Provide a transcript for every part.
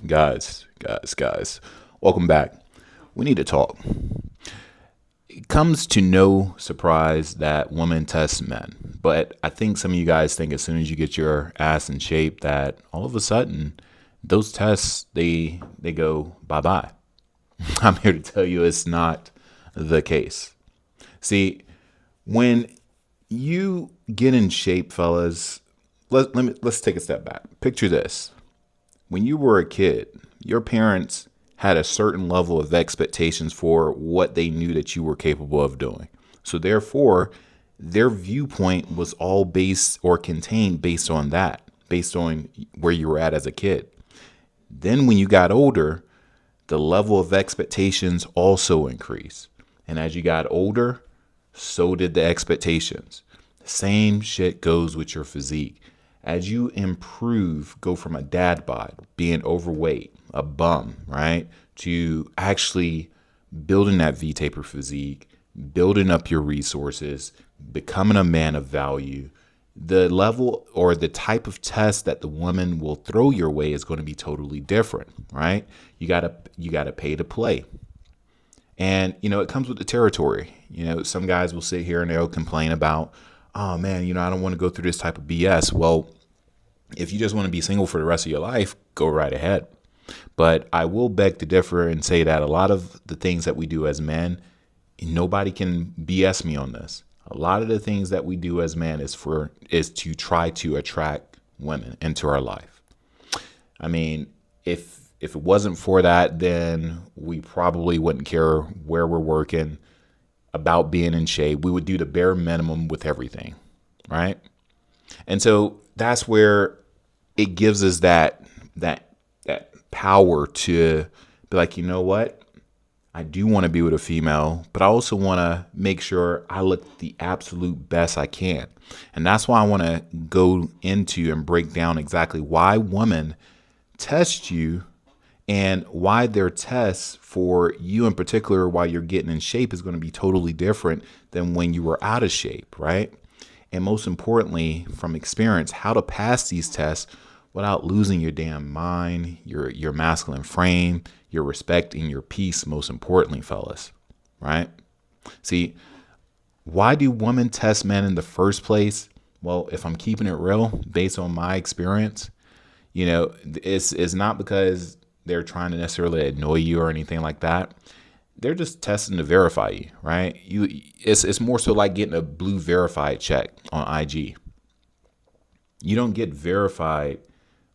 Guys, welcome back. We need to talk. It comes to no surprise that women test men, but I think some of you guys think as soon as you get your ass in shape that all of a sudden those tests they go bye bye. I'm here to tell you it's not the case. See, when you get in shape, fellas, let's take a step back. Picture this. When you were a kid, your parents had a certain level of expectations for what they knew that you were capable of doing. So therefore, their viewpoint was all based or contained based on that, based on where you were at as a kid. Then when you got older, the level of expectations also increased. And as you got older, so did the expectations. The same shit goes with your physique. As you improve, go from a dad bod, being overweight, a bum, right, to actually building that V-taper physique, building up your resources, becoming a man of value, the level or the type of test that the woman will throw your way is going to be totally different, right? You gotta pay to play. And, it comes with the territory. Some guys will sit here and they'll complain about, oh man, I don't want to go through this type of BS. Well, if you just want to be single for the rest of your life, go right ahead. But I will beg to differ and say that a lot of the things that we do as men, nobody can BS me on this. A lot of the things that we do as men is to try to attract women into our life. I mean, if it wasn't for that, then we probably wouldn't care where we're working, about being in shape. We would do the bare minimum with everything, right? And so that's where it gives us that power to be like, you know what? I do want to be with a female, but I also want to make sure I look the absolute best I can. And that's why I want to go into and break down exactly why women test you and why their tests for you in particular while you're getting in shape is going to be totally different than when you were out of shape, right? And most importantly, from experience, how to pass these tests without losing your damn mind, your masculine frame, your respect, and your peace, most importantly, fellas, right? See, why do women test men in the first place? Well, if I'm keeping it real, based on my experience, it's not because they're trying to necessarily annoy you or anything like that. They're just testing to verify you, right? It's more so like getting a blue verified check on IG. You don't get verified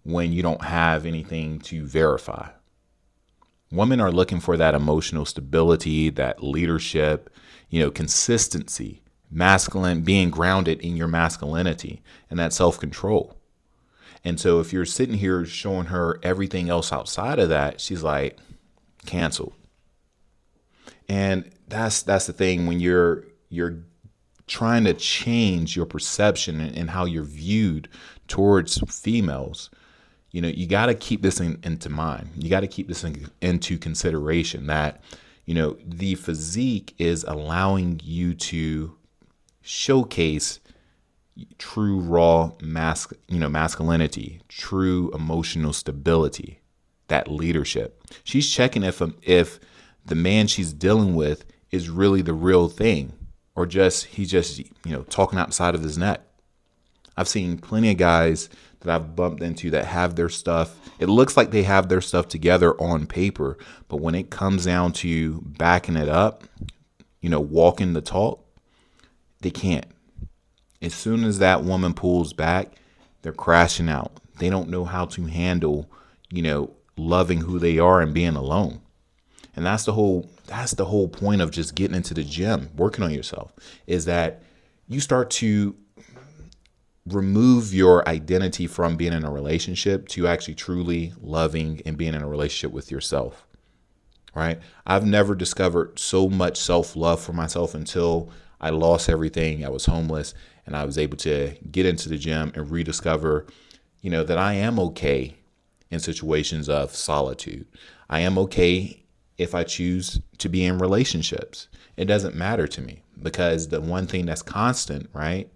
when you don't have anything to verify. Women are looking for that emotional stability, that leadership, consistency, masculine, being grounded in your masculinity and that self-control. And so if you're sitting here showing her everything else outside of that, she's like, canceled. And that's the thing when you're trying to change your perception and how you're viewed towards females. You got to keep this into mind. You got to keep this into consideration that, the physique is allowing you to showcase true raw masculinity, true emotional stability, that leadership. She's checking if the man she's dealing with is really the real thing or he's just talking outside of his neck. I've seen plenty of guys that I've bumped into that have their stuff. It looks like they have their stuff together on paper, but when it comes down to backing it up, walking the talk, they can't. As soon as that woman pulls back, they're crashing out. They don't know how to handle, loving who they are and being alone. And that's the whole point of just getting into the gym, working on yourself, is that you start to remove your identity from being in a relationship to actually truly loving and being in a relationship with yourself, right? I've never discovered so much self-love for myself until I lost everything. I was homeless and I was able to get into the gym and rediscover, that I am okay in situations of solitude. I am okay if I choose to be in relationships. It doesn't matter to me because the one thing that's constant, right?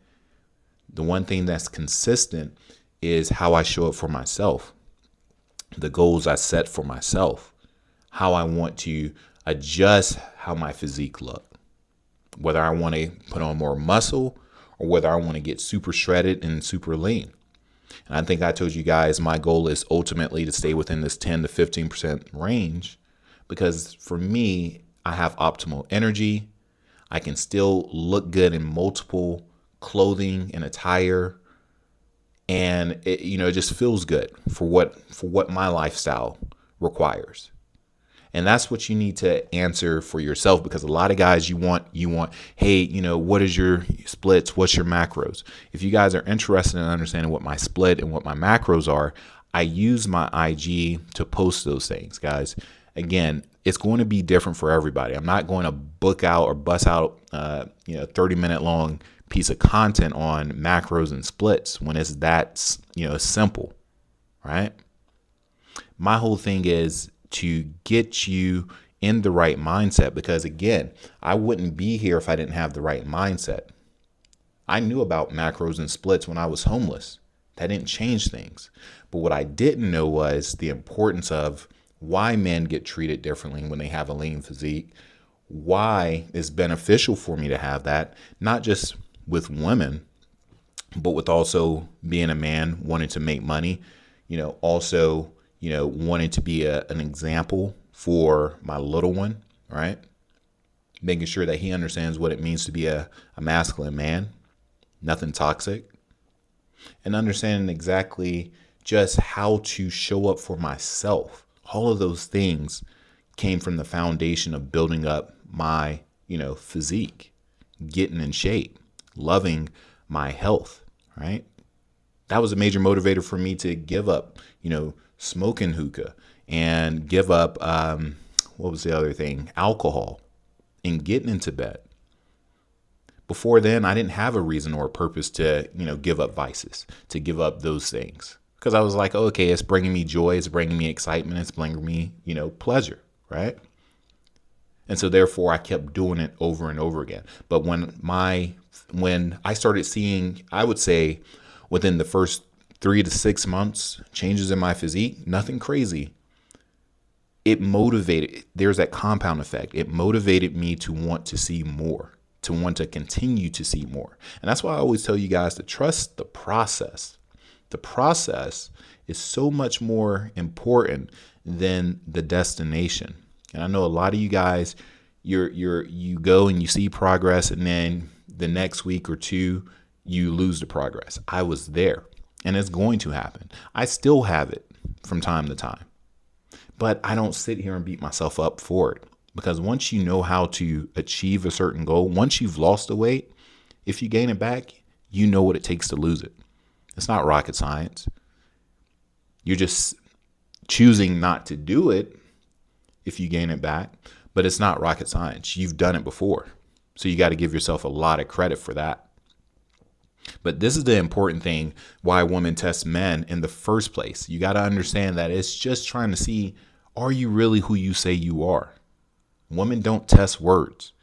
The one thing that's consistent is how I show up for myself. the goals I set for myself, how I want to adjust how my physique look, whether I want to put on more muscle or whether I want to get super shredded and super lean. And I think I told you guys my goal is ultimately to stay within this 10 to 15% range, because for me, I have optimal energy. I can still look good in multiple clothing and attire. And it just feels good for what my lifestyle requires. And that's what you need to answer for yourself, because a lot of guys, you want, hey, what is your splits? What's your macros? If you guys are interested in understanding what my split and what my macros are, I use my IG to post those things, guys. Again, it's going to be different for everybody. I'm not going to book out or bust out, 30-minute long piece of content on macros and splits when it's that, simple, right? My whole thing is to get you in the right mindset, because again, I wouldn't be here if I didn't have the right mindset. I knew about macros and splits when I was homeless. That didn't change things. But what I didn't know was the importance of why men get treated differently when they have a lean physique, why it's beneficial for me to have that, not just with women, but with also being a man wanting to make money, also wanting to be an example for my little one, right? Making sure that he understands what it means to be a masculine man, nothing toxic, and understanding exactly just how to show up for myself. All of those things came from the foundation of building up my, physique, getting in shape, loving my health, right? That was a major motivator for me to give up, smoking hookah and give up, what was the other thing? Alcohol, and getting into bed. Before then, I didn't have a reason or a purpose to, give up vices, to give up those things. Because I was like, okay, it's bringing me joy, it's bringing me excitement, it's bringing me, pleasure, right? And so therefore I kept doing it over and over again. But when I started seeing, I would say within the first 3 to 6 months, changes in my physique, nothing crazy. It motivated, there's that compound effect. It motivated me to want to see more, to want to continue to see more. And that's why I always tell you guys to trust the process. The process is so much more important than the destination. And I know a lot of you guys, you go and you see progress, and then the next week or two, you lose the progress. I was there, and it's going to happen. I still have it from time to time, but I don't sit here and beat myself up for it, because once you know how to achieve a certain goal, once you've lost the weight, if you gain it back, you know what it takes to lose it. It's not rocket science. You're just choosing not to do it if you gain it back, but it's not rocket science. You've done it before. So you got to give yourself a lot of credit for that. But this is the important thing, why women test men in the first place. You got to understand that it's just trying to see, are you really who you say you are? Women don't test words.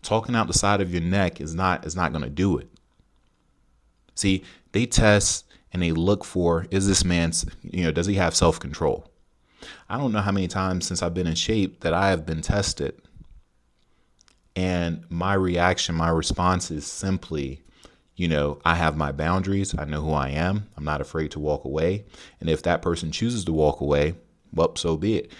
Talking out the side of your neck is not going to do it. See, they test and they look for, is this man's, does he have self-control? I don't know how many times since I've been in shape that I have been tested. And my reaction, my response is simply, I have my boundaries. I know who I am. I'm not afraid to walk away. And if that person chooses to walk away, well, so be it.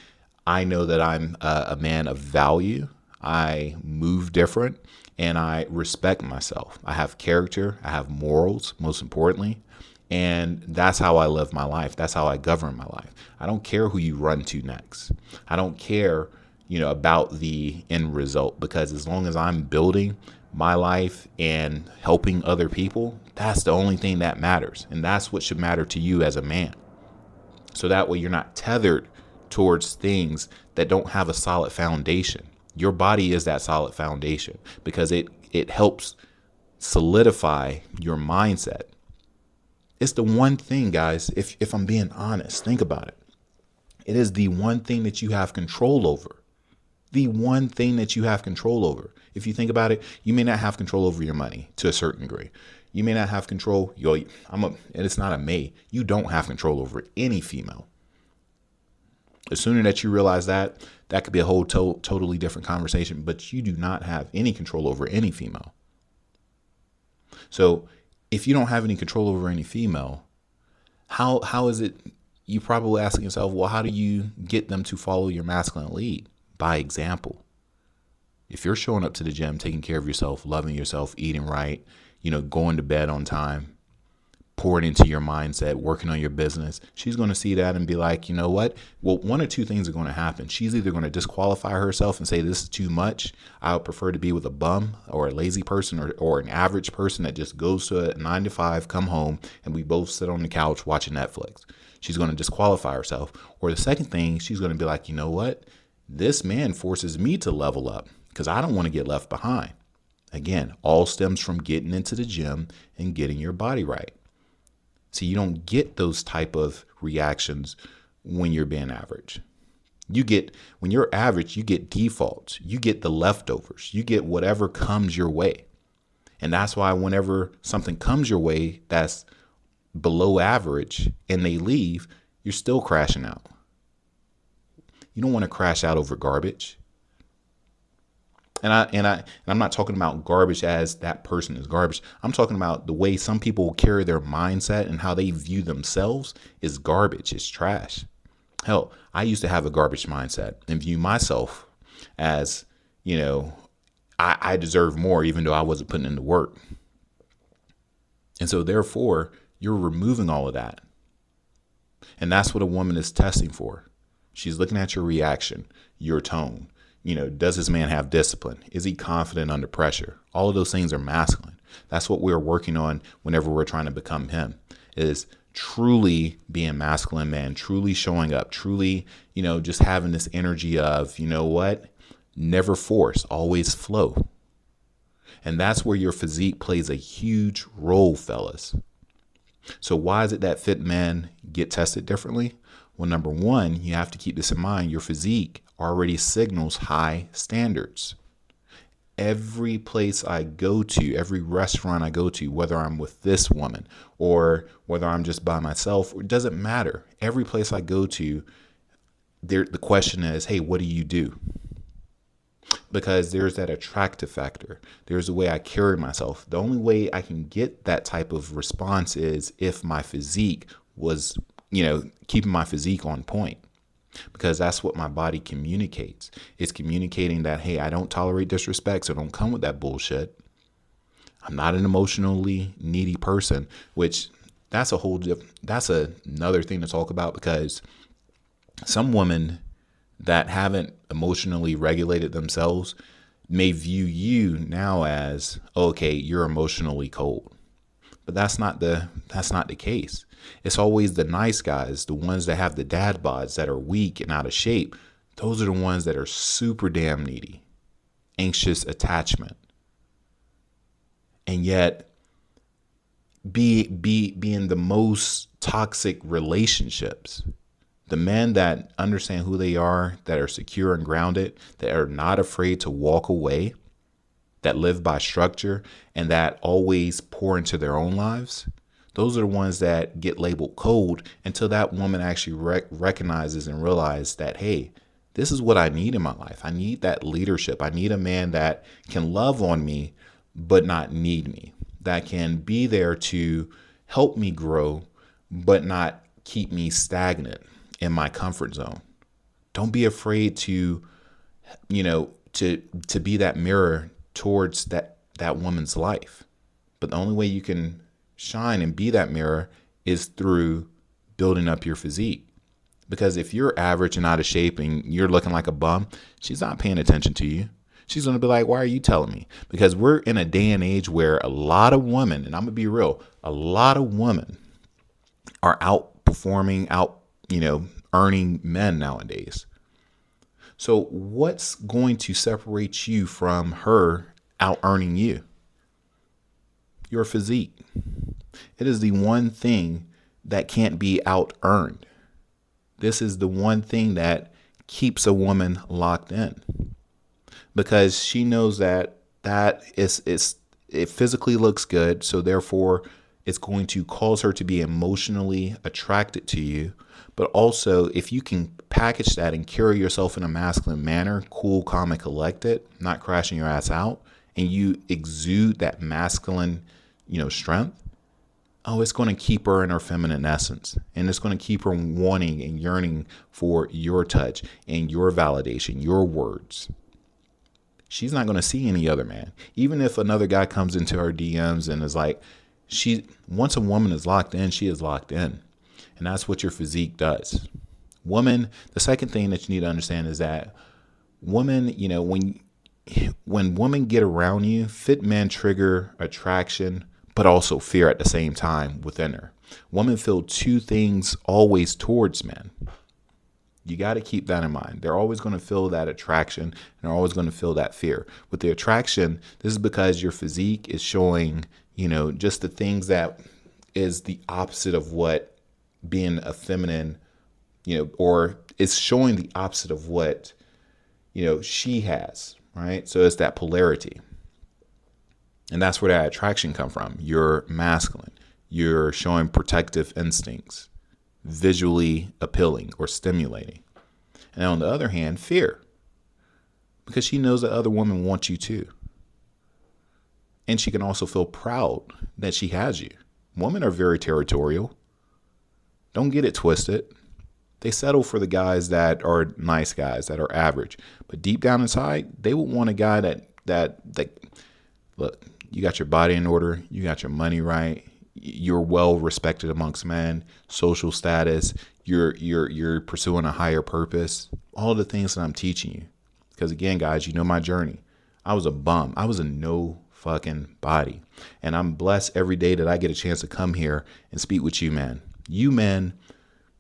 I know that I'm a man of value. I move different, and I respect myself. I have character. I have morals, most importantly. And that's how I live my life. That's how I govern my life. I don't care who you run to next. I don't care, about the end result, because as long as I'm building my life and helping other people, that's the only thing that matters. And that's what should matter to you as a man. So that way you're not tethered towards things that don't have a solid foundation. Your body is that solid foundation, because it helps solidify your mindset. It's the one thing, guys, if I'm being honest, think about it. It is the one thing that you have control over. The one thing that you have control over. If you think about it, you may not have control over your money to a certain degree. You may not have control. And it's not a may. You don't have control over any female. The sooner that you realize that, that could be a whole totally different conversation, but you do not have any control over any female. So if you don't have any control over any female, how is it, you probably asking yourself, well, how do you get them to follow your masculine lead? By example. If you're showing up to the gym, taking care of yourself, loving yourself, eating right, going to bed on time, pouring into your mindset, working on your business, she's going to see that and be like, you know what? Well, one or two things are going to happen. She's either going to disqualify herself and say, this is too much. I would prefer to be with a bum or a lazy person or an average person that just goes to a 9 to 5, come home, and we both sit on the couch watching Netflix. She's going to disqualify herself. Or the second thing, she's going to be like, you know what? This man forces me to level up because I don't want to get left behind. Again, all stems from getting into the gym and getting your body right. So you don't get those type of reactions when you're being average. When you're average, you get defaults, you get the leftovers, you get whatever comes your way. And that's why whenever something comes your way that's below average and they leave, you're still crashing out. You don't want to crash out over garbage. And I'm not talking about garbage as that person is garbage. I'm talking about the way some people carry their mindset and how they view themselves is garbage. It's trash. Hell, I used to have a garbage mindset and view myself as, I deserve more even though I wasn't putting in the work. And so therefore, you're removing all of that. And that's what a woman is testing for. She's looking at your reaction, your tone. Does this man have discipline? Is he confident under pressure? All of those things are masculine. That's what we're working on whenever we're trying to become him, is truly being masculine man, truly showing up, truly, just having this energy of, never force, always flow. And that's where your physique plays a huge role, fellas. So why is it that fit men get tested differently? Well, number one, you have to keep this in mind. Your physique already signals high standards. Every place I go to, every restaurant I go to, whether I'm with this woman or whether I'm just by myself, it doesn't matter. Every place I go to, the question is, hey, what do you do? Because there's that attractive factor. There's the way I carry myself. The only way I can get that type of response is if my physique was, keeping my physique on point. Because that's what my body communicates. It's communicating that, hey, I don't tolerate disrespect, so don't come with that bullshit. I'm not an emotionally needy person, which that's another thing to talk about, because some women that haven't emotionally regulated themselves may view you now as, okay, you're emotionally cold. But that's not the case. It's always the nice guys, the ones that have the dad bods that are weak and out of shape. Those are the ones that are super damn needy, anxious attachment. And yet be in the most toxic relationships. The men that understand who they are, that are secure and grounded, that are not afraid to walk away, that live by structure, and that always pour into their own lives. Those are the ones that get labeled cold until that woman actually recognizes and realizes that, hey, this is what I need in my life. I need that leadership. I need a man that can love on me, but not need me, that can be there to help me grow, but not keep me stagnant in my comfort zone. Don't be afraid to be that mirror towards that woman's life. But the only way you can shine and be that mirror is through building up your physique. Because if you're average and out of shape and you're looking like a bum, she's not paying attention to you. She's going to be like, why are you telling me? Because we're in a day and age where a lot of women, and I'm going to be real, a lot of women are outperforming, earning men nowadays. So what's going to separate you from her out earning you? Your physique. It is the one thing that can't be out earned. This is the one thing that keeps a woman locked in, because she knows that it physically looks good. So therefore it's going to cause her to be emotionally attracted to you. But also, if you can package that and carry yourself in a masculine manner, cool, calm, and collected, not crashing your ass out, and you exude that masculine, strength, oh, it's going to keep her in her feminine essence. And it's going to keep her wanting and yearning for your touch and your validation, your words. She's not going to see any other man. Even if another guy comes into her DMs and is like, once a woman is locked in, she is locked in. And that's what your physique does. Woman, the second thing that you need to understand is that women, when women get around you, fit men trigger attraction, but also fear at the same time within her. Women feel two things always towards men. You got to keep that in mind. They're always going to feel that attraction, and they're always going to feel that fear. With the attraction, this is because your physique is showing, just the things that is the opposite of what being a feminine, or it's showing the opposite of what, she has, right? So it's that polarity. And that's where that attraction comes from. You're masculine. You're showing protective instincts, visually appealing or stimulating. And on the other hand, fear, because she knows that other women want you too. And she can also feel proud that she has you. Women are very territorial. Don't get it twisted. They settle for the guys that are nice guys, that are average. But deep down inside, they would want a guy that look, you got your body in order, you got your money right, you're well respected amongst men, social status, you're pursuing a higher purpose, all the things that I'm teaching you. Because again, guys, you know my journey. I was a bum. I was a no fucking body. And I'm blessed every day that I get a chance to come here and speak with you, man. You men,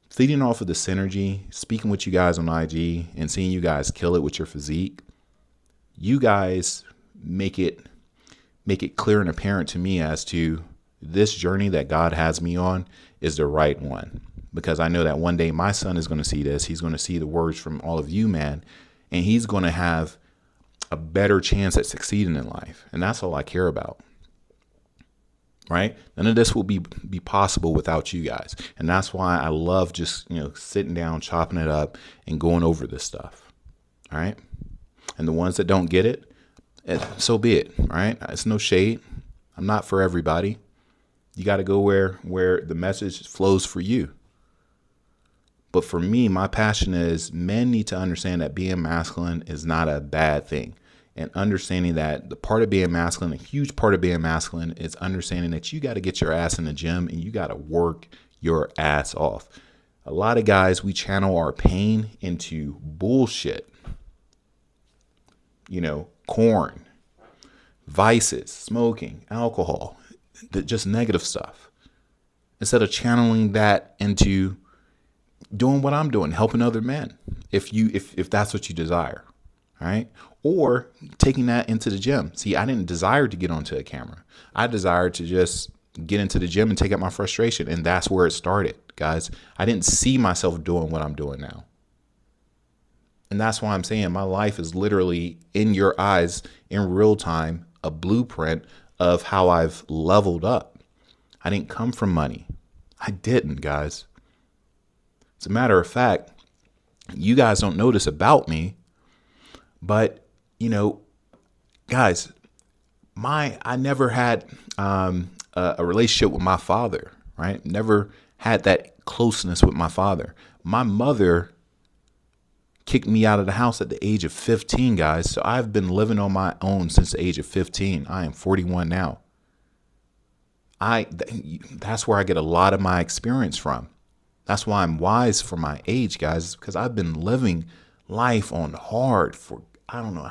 feeding off of the synergy, speaking with you guys on IG and seeing you guys kill it with your physique. You guys make it clear and apparent to me as to this journey that God has me on is the right one. Because I know that one day my son is going to see this. He's going to see the words from all of you, man. And he's going to have a better chance at succeeding in life. And that's all I care about. Right? None of this will be possible without you guys. And that's why I love just, sitting down, chopping it up and going over this stuff. All right. And the ones that don't get it, so be it. Right. It's no shade. I'm not for everybody. You got to go where the message flows for you. But for me, my passion is men need to understand that being masculine is not a bad thing. And understanding that the part of being masculine, a huge part of being masculine, is understanding that you got to get your ass in the gym and you got to work your ass off. A lot of guys, we channel our pain into bullshit. Corn, vices, smoking, alcohol, just negative stuff. Instead of channeling that into doing what I'm doing, helping other men, if that's what you desire. All right. Or taking that into the gym. See, I didn't desire to get onto a camera. I desired to just get into the gym and take out my frustration. And that's where it started, guys. I didn't see myself doing what I'm doing now. And that's why I'm saying my life is literally in your eyes in real time, a blueprint of how I've leveled up. I didn't come from money. I didn't, guys. As a matter of fact, you guys don't know this about me. But, guys, I never had a relationship with my father, right? Never had that closeness with my father. My mother kicked me out of the house at the age of 15, guys. So I've been living on my own since the age of 15. I am 41 now. That's where I get a lot of my experience from. That's why I'm wise for my age, guys, because I've been living life on hard for I don't know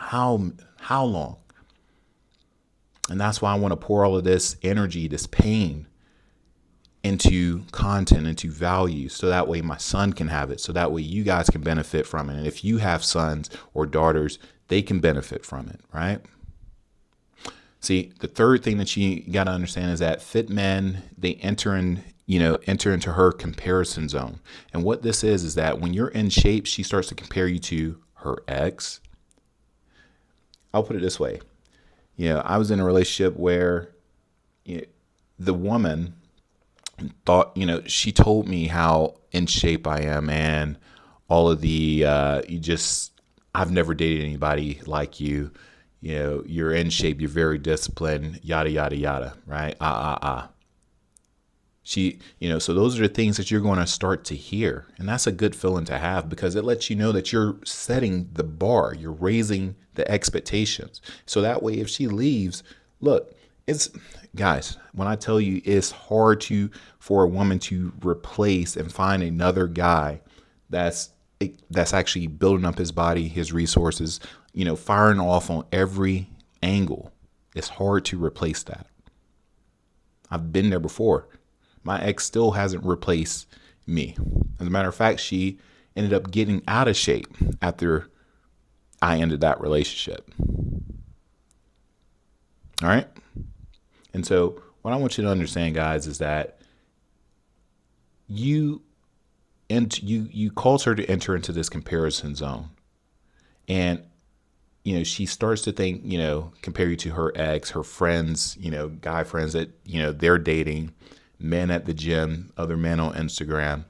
how long. And that's why I want to pour all of this energy, this pain into content, into value, so that way my son can have it, so that way you guys can benefit from it. And if you have sons or daughters, they can benefit from it, right? See, the third thing that you got to understand is that fit men, they enter into her comparison zone. And what this is that when you're in shape, she starts to compare you to her ex. I'll put it this way. I was in a relationship where the woman thought, she told me how in shape I am and all of the, I've never dated anybody like you. You know, you're in shape, you're very disciplined, yada, yada, yada, right? So those are the things that you're going to start to hear. And that's a good feeling to have, because it lets you know that you're setting the bar, you're raising the expectations. So that way, if she leaves, look, it's, guys, when I tell you it's hard for a woman to replace and find another guy that's actually building up his body, his resources, firing off on every angle. It's hard to replace that. I've been there before. My ex still hasn't replaced me. As a matter of fact, she ended up getting out of shape after I ended that relationship. All right. And so what I want you to understand, guys, is that you cause her to enter into this comparison zone. And, she starts to think, compare you to her ex, her friends, guy friends that, they're dating, men at the gym, other men on Instagram.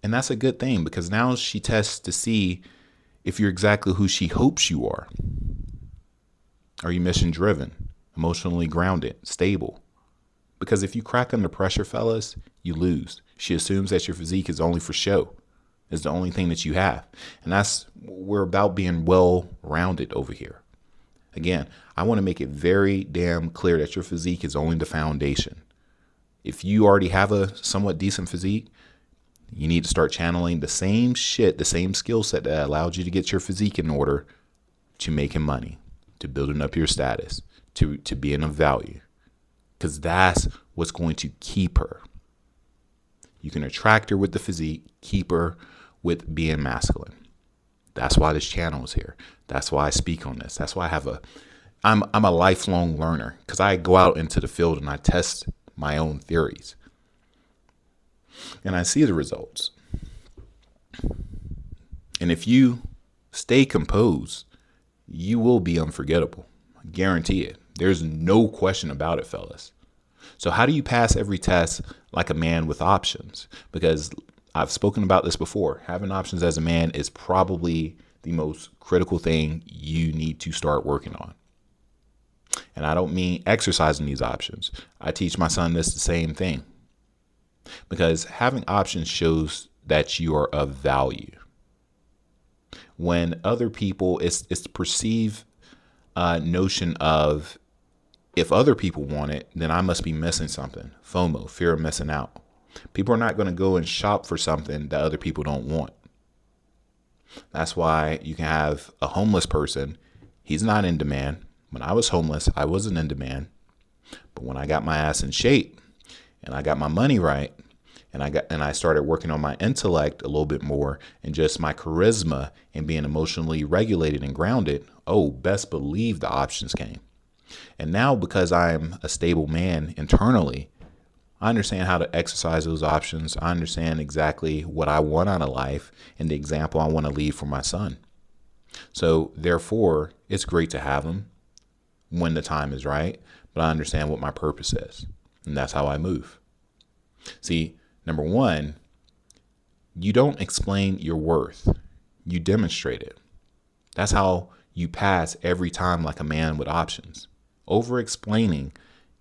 And that's a good thing, because now she tests to see if you're exactly who she hopes you are. Are you mission driven, emotionally grounded, stable? Because if you crack under pressure, fellas, you lose. She assumes that your physique is only for show. It's the only thing that you have. And we're about being well-rounded over here. Again, I want to make it very damn clear that your physique is only the foundation. If you already have a somewhat decent physique, you need to start channeling the same shit, the same skill set that allowed you to get your physique in order to making money, to building up your status, to being of value. Because that's what's going to keep her. You can attract her with the physique, keep her with being masculine. That's why this channel is here. That's why I speak on this. That's why I'm a lifelong learner, because I go out into the field and I test my own theories. And I see the results. And if you stay composed, you will be unforgettable. I guarantee it. There's no question about it, fellas. So how do you pass every test like a man with options? Because I've spoken about this before. Having options as a man is probably the most critical thing you need to start working on. And I don't mean exercising these options. I teach my son the same thing. Because having options shows that you are of value. When other people, it's the perceived notion of, if other people want it, then I must be missing something. FOMO, fear of missing out. People are not going to go and shop for something that other people don't want. That's why you can have a homeless person. He's not in demand. When I was homeless, I wasn't in demand. But when I got my ass in shape and I got my money right, and I started working on my intellect a little bit more, and just my charisma and being emotionally regulated and grounded, best believe the options came. And now, because I'm a stable man internally, I understand how to exercise those options. I understand exactly what I want out of life and the example I want to leave for my son. So therefore, it's great to have them when the time is right, but I understand what my purpose is. And that's how I move. See, number one, you don't explain your worth. You demonstrate it. That's how you pass every time like a man with options. Over explaining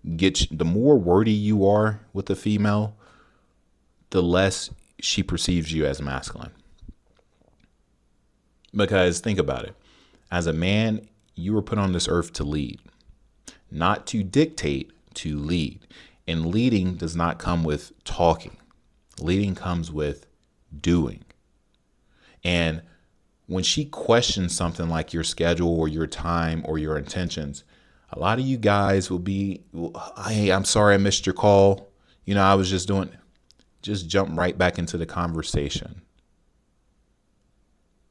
the more wordy you are with a female, the less she perceives you as masculine. Because think about it. As a man, you were put on this earth to lead, not to dictate, to lead. And leading does not come with talking. Leading comes with doing. And when she questions something like your schedule or your time or your intentions, a lot of you guys will be, hey, I'm sorry I missed your call. I was just jump right back into the conversation.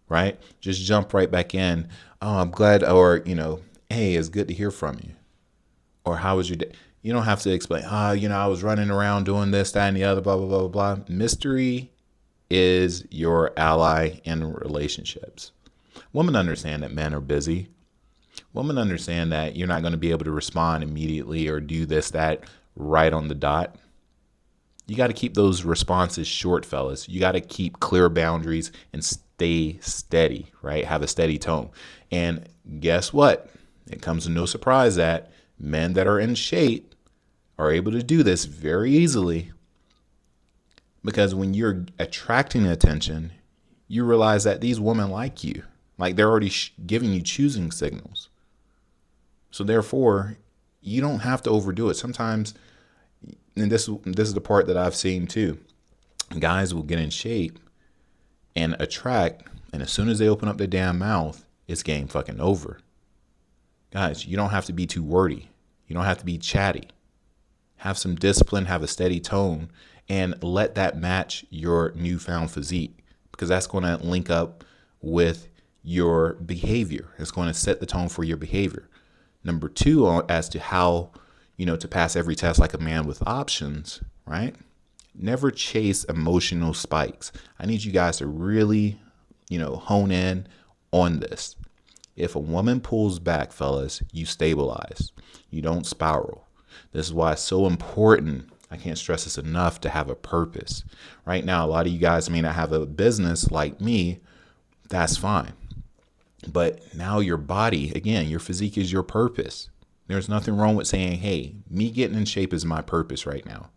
Right? Just jump right back in. Oh, I'm glad. Or, hey, it's good to hear from you. Or how was your day? You don't have to explain, I was running around doing this, that, and the other, blah, blah, blah, blah. Mystery is your ally in relationships. Women understand that men are busy. Women understand that you're not going to be able to respond immediately or do this, that right on the dot. You got to keep those responses short, fellas. You got to keep clear boundaries and stay steady, right? Have a steady tone. And guess what? It comes to no surprise that men that are in shape are able to do this very easily, because when you're attracting attention, you realize that these women like you. Like, they're already giving you choosing signals. So therefore, you don't have to overdo it. Sometimes, and this is the part that I've seen too, guys will get in shape and attract, and as soon as they open up their damn mouth, it's game fucking over. Guys, you don't have to be too wordy. You don't have to be chatty. Have some discipline, have a steady tone, and let that match your newfound physique, because that's going to link up with your behavior. It's going to set the tone for your behavior. Number two, as to how, to pass every test like a man with options, right? Never chase emotional spikes. I need you guys to really, hone in on this. If a woman pulls back, fellas, you stabilize. You don't spiral. This is why it's so important. I can't stress this enough, to have a purpose. Right now, a lot of you guys may not have a business like me. That's fine. But now your body, again, your physique is your purpose. There's nothing wrong with saying, hey, me getting in shape is my purpose right now.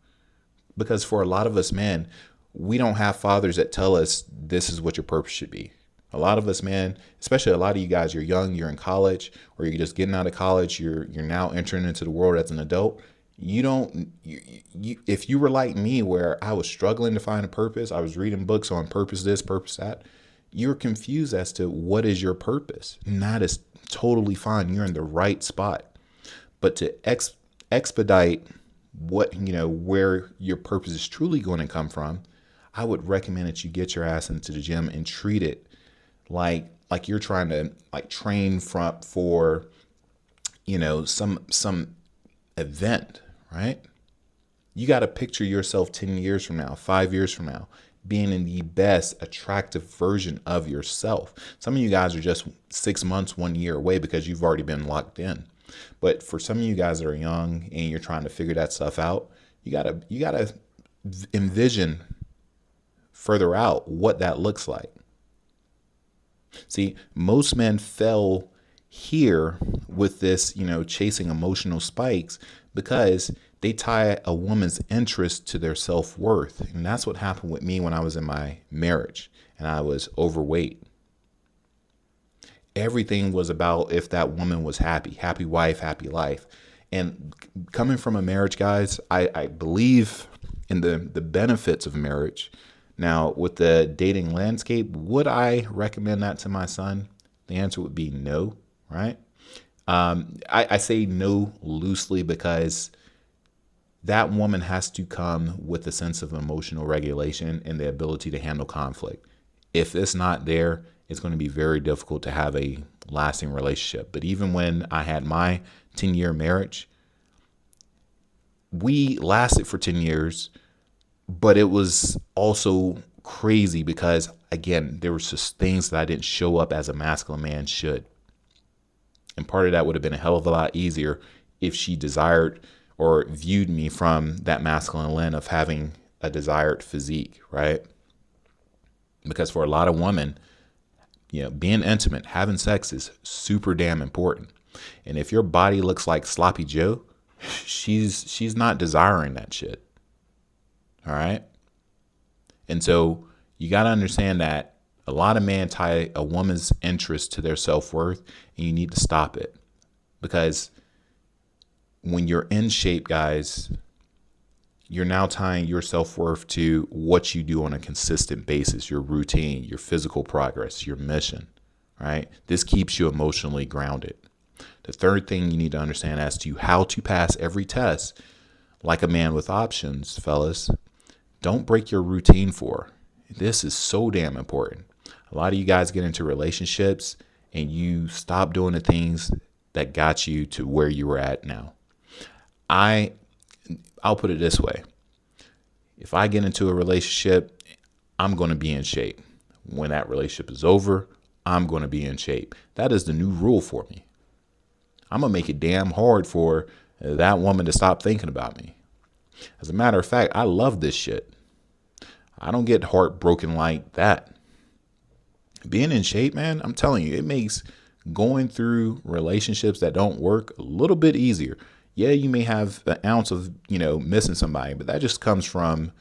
Because for a lot of us men, we don't have fathers that tell us this is what your purpose should be. A lot of us men, especially a lot of you guys, you're young, you're in college, or you're just getting out of college, you're now entering into the world as an adult. If you were like me, where I was struggling to find a purpose, I was reading books on purpose this, purpose that, you're confused as to what is your purpose. And that is totally fine. You're in the right spot. But to expedite where your purpose is truly going to come from, I would recommend that you get your ass into the gym and treat it like you're trying to train for some event, right? You got to picture yourself 10 years from now, 5 years from now, being in the best attractive version of yourself. Some of you guys are just 6 months, 1 year away because you've already been locked in. But for some of you guys that are young and you're trying to figure that stuff out, you gotta envision further out what that looks like. See, most men fell here with this, chasing emotional spikes, because they tie a woman's interest to their self-worth. And that's what happened with me when I was in my marriage and I was overweight. Everything was about if that woman was happy wife, happy life. And coming from a marriage, guys, I believe in the benefits of marriage. Now, with the dating landscape, would I recommend that to my son? The answer would be no, right? I say no loosely because that woman has to come with a sense of emotional regulation and the ability to handle conflict. If it's not there, it's going to be very difficult to have a lasting relationship. But even when I had my 10-year marriage, we lasted for 10 years, but it was also crazy because, again, there were just things that I didn't show up as a masculine man should. And part of that would have been a hell of a lot easier if she desired or viewed me from that masculine lens of having a desired physique, right? Because for a lot of women, being intimate, having sex is super damn important. And if your body looks like Sloppy Joe, she's not desiring that shit. All right. And so you got to understand that a lot of men tie a woman's interest to their self-worth, and you need to stop it. Because when you're in shape, guys, you're now tying your self-worth to what you do on a consistent basis, your routine, your physical progress, your mission, right? This keeps you emotionally grounded. The third thing you need to understand as to how to pass every test, like a man with options, fellas, don't break your routine for. This is so damn important. A lot of you guys get into relationships and you stop doing the things that got you to where you were at now. I'll put it this way. If I get into a relationship, I'm going to be in shape. When that relationship is over, I'm going to be in shape. That is the new rule for me. I'm going to make it damn hard for that woman to stop thinking about me. As a matter of fact, I love this shit. I don't get heartbroken like that. Being in shape, man, I'm telling you, it makes going through relationships that don't work a little bit easier. Yeah, you may have an ounce of, missing somebody, but that just comes from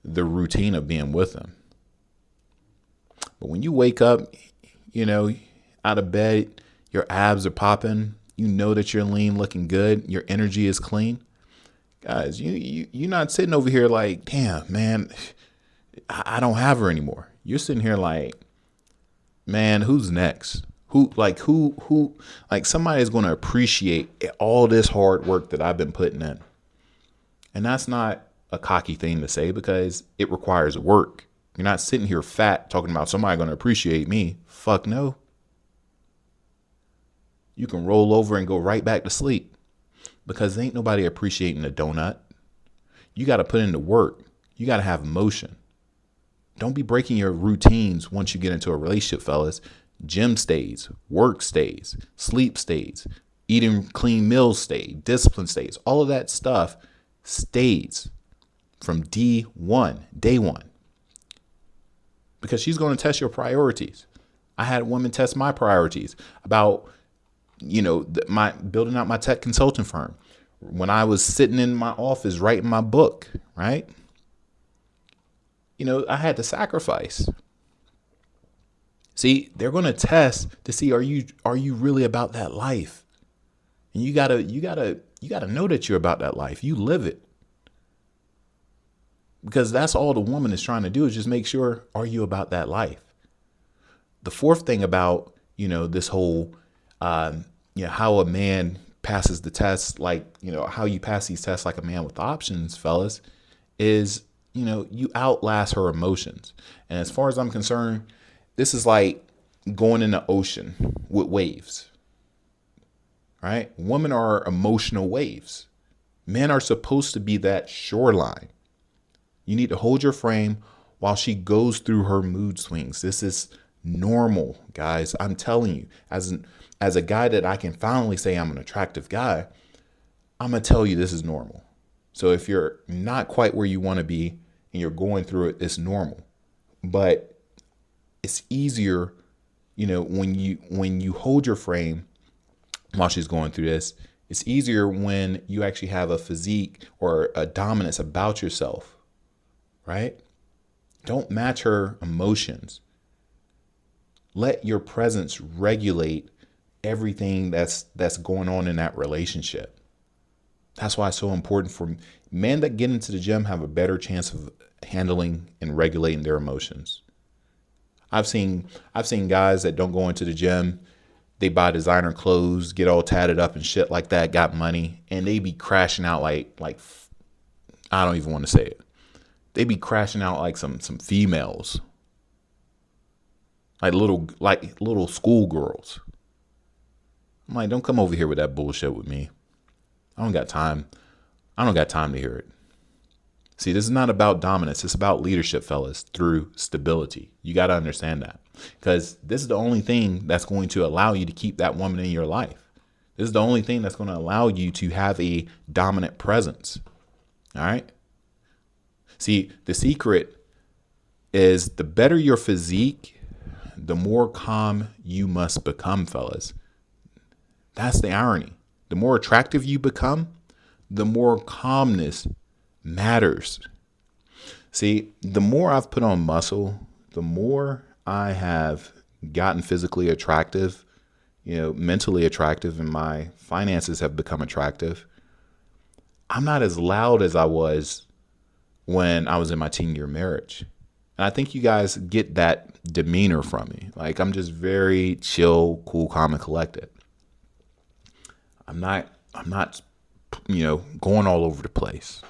the routine of being with them. But when you wake up, out of bed, your abs are popping, that you're lean, looking good, your energy is clean. Guys, you're not sitting over here like, damn, man, I don't have her anymore. You're sitting here like, man, who's next? Who somebody's going to appreciate all this hard work that I've been putting in. And that's not a cocky thing to say because it requires work. You're not sitting here fat talking about somebody going to appreciate me. Fuck no. You can roll over and go right back to sleep because ain't nobody appreciating a donut. You got to put in the work. You got to have motion. Don't be breaking your routines once you get into a relationship, fellas. Gym stays, work stays, sleep stays, eating clean meals stays, discipline stays. All of that stuff stays from day one. Because she's going to test your priorities. I had women test my priorities about, my building out my tech consulting firm. When I was sitting in my office writing my book, right? I had to sacrifice. See, they're going to test to see, are you really about that life? And you gotta know that you're about that life. You live it. Because that's all the woman is trying to do is just make sure, are you about that life? The fourth thing about, this whole, how a man passes the test, like, how you pass these tests like a man with options, fellas, is, you outlast her emotions. And as far as I'm concerned, this is like going in the ocean with waves, right? Women are emotional waves. Men are supposed to be that shoreline. You need to hold your frame while she goes through her mood swings. This is normal, guys. I'm telling you, as a guy that I can finally say I'm an attractive guy, I'm going to tell you this is normal. So if you're not quite where you want to be and you're going through it, it's normal. But it's easier, when you hold your frame while she's going through this. It's easier when you actually have a physique or a dominance about yourself, right? Don't match her emotions. Let your presence regulate everything that's going on in that relationship. That's why it's so important for men that get into the gym have a better chance of handling and regulating their emotions. I've seen guys that don't go into the gym. They buy designer clothes, get all tatted up and shit like that, got money, and they be crashing out like I don't even want to say it. They be crashing out like some females. Like little schoolgirls. I'm like, don't come over here with that bullshit with me. I don't got time. I don't got time to hear it. See, this is not about dominance. It's about leadership, fellas, through stability. You got to understand that because this is the only thing that's going to allow you to keep that woman in your life. This is the only thing that's going to allow you to have a dominant presence. All right. See, the secret is the better your physique, the more calm you must become, fellas. That's the irony. The more attractive you become, the more calmness matters. See, the more I've put on muscle, the more I have gotten physically attractive, mentally attractive, and my finances have become attractive. I'm not as loud as I was when I was in my 10-year marriage. And I think you guys get that demeanor from me. Like, I'm just very chill, cool, calm, and collected. I'm not, going all over the place.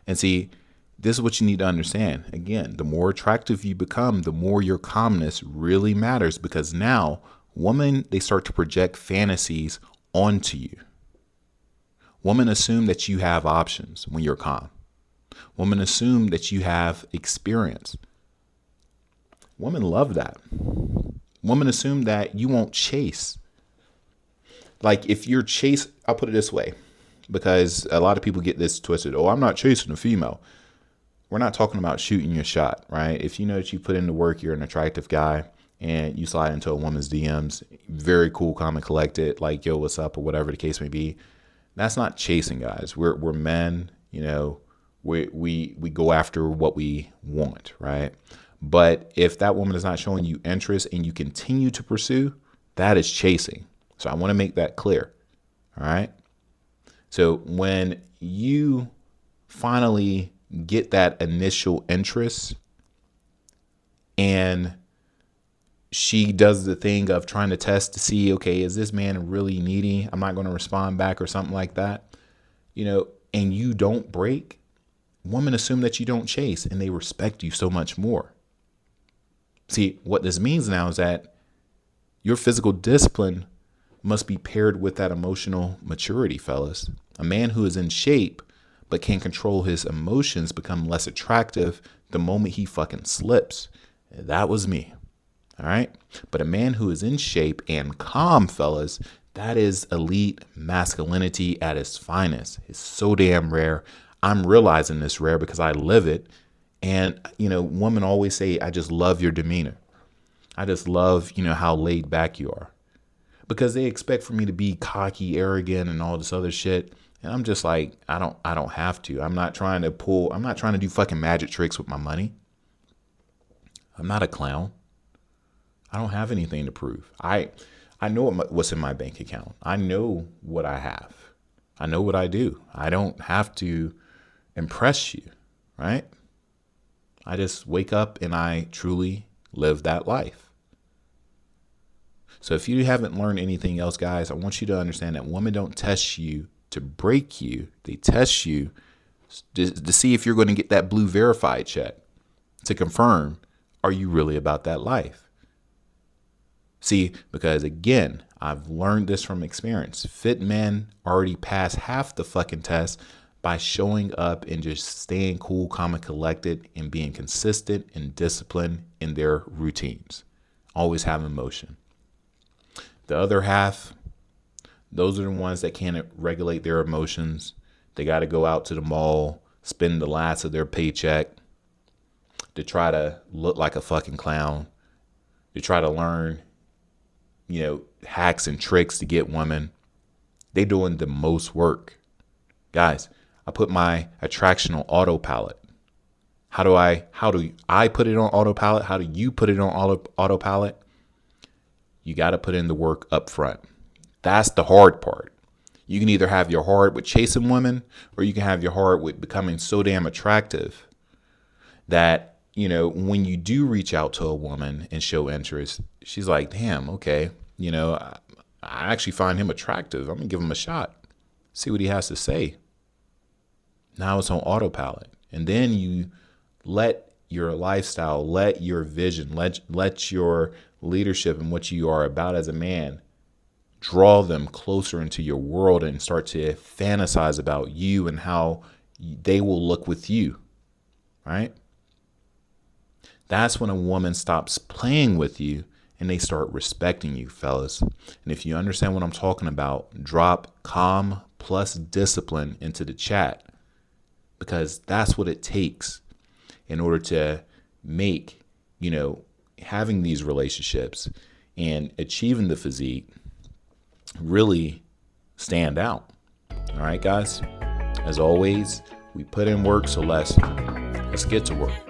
And see, this is what you need to understand. Again, the more attractive you become, the more your calmness really matters because now women, they start to project fantasies onto you. Women assume that you have options when you're calm. Women assume that you have experience. Women love that. Women assume that you won't chase. Like if you're I'll put it this way. because a lot of people get this twisted. Oh, I'm not chasing a female. We're not talking about shooting your shot, right? If you know that you put in the work, you're an attractive guy, and you slide into a woman's DMs, very cool, calm and collected, like, yo, what's up, or whatever the case may be. That's not chasing, guys. We're men, you know, we go after what we want, right? But if that woman is not showing you interest and you continue to pursue, that is chasing. So I want to make that clear. All right. So when you finally get that initial interest and she does the thing of trying to test to see, okay, is this man really needy? I'm not going to respond back or something like that, you know, and you don't break, women assume that you don't chase and they respect you so much more. See, what this means now is that your physical discipline must be paired with that emotional maturity, fellas. A man who is in shape but can't control his emotions become less attractive the moment he fucking slips. That was me. All right. But a man who is in shape and calm, fellas, that is elite masculinity at its finest. It's so damn rare. I'm realizing this rare because I live it. And, you know, women always say, I just love your demeanor. I just love, you know, how laid back you are, because they expect for me to be cocky, arrogant, and all this other shit. And I'm just like, I don't have to. I'm not trying to do fucking magic tricks with my money. I'm not a clown. I don't have anything to prove. I know what's in my bank account. I know what I have. I know what I do. I don't have to impress you, right? I just wake up and I truly live that life. So if you haven't learned anything else, guys, I want you to understand that women don't test you to break you. They test you to see if you're going to get that blue verified check to confirm, are you really about that life? See, because again, I've learned this from experience. Fit men already pass half the fucking test by showing up and just staying cool, calm, and collected and being consistent and disciplined in their routines. Always have emotion. The other half, those are the ones that can't regulate their emotions. They got to go out to the mall, spend the last of their paycheck to try to look like a fucking clown, to try to learn, you know, hacks and tricks to get women. They doing the most work. Guys, I put my attraction on autopilot. How do I put it on autopilot? How do you put it on autopilot? You got to put in the work up front. That's the hard part. You can either have your heart with chasing women, or you can have your heart with becoming so damn attractive that, you know, when you do reach out to a woman and show interest, she's like, damn, okay, you know, I actually find him attractive. I'm gonna give him a shot. See what he has to say. Now it's on autopilot. And then you let your lifestyle, let your vision, let your leadership and what you are about as a man draw them closer into your world and start to fantasize about you and how they will look with you, right? That's when a woman stops playing with you and they start respecting you, fellas. And if you understand what I'm talking about, drop calm plus discipline into the chat, because that's what it takes in order to make, you know, having these relationships and achieving the physique really stand out. All right, guys, as always, we put in work, so let's get to work.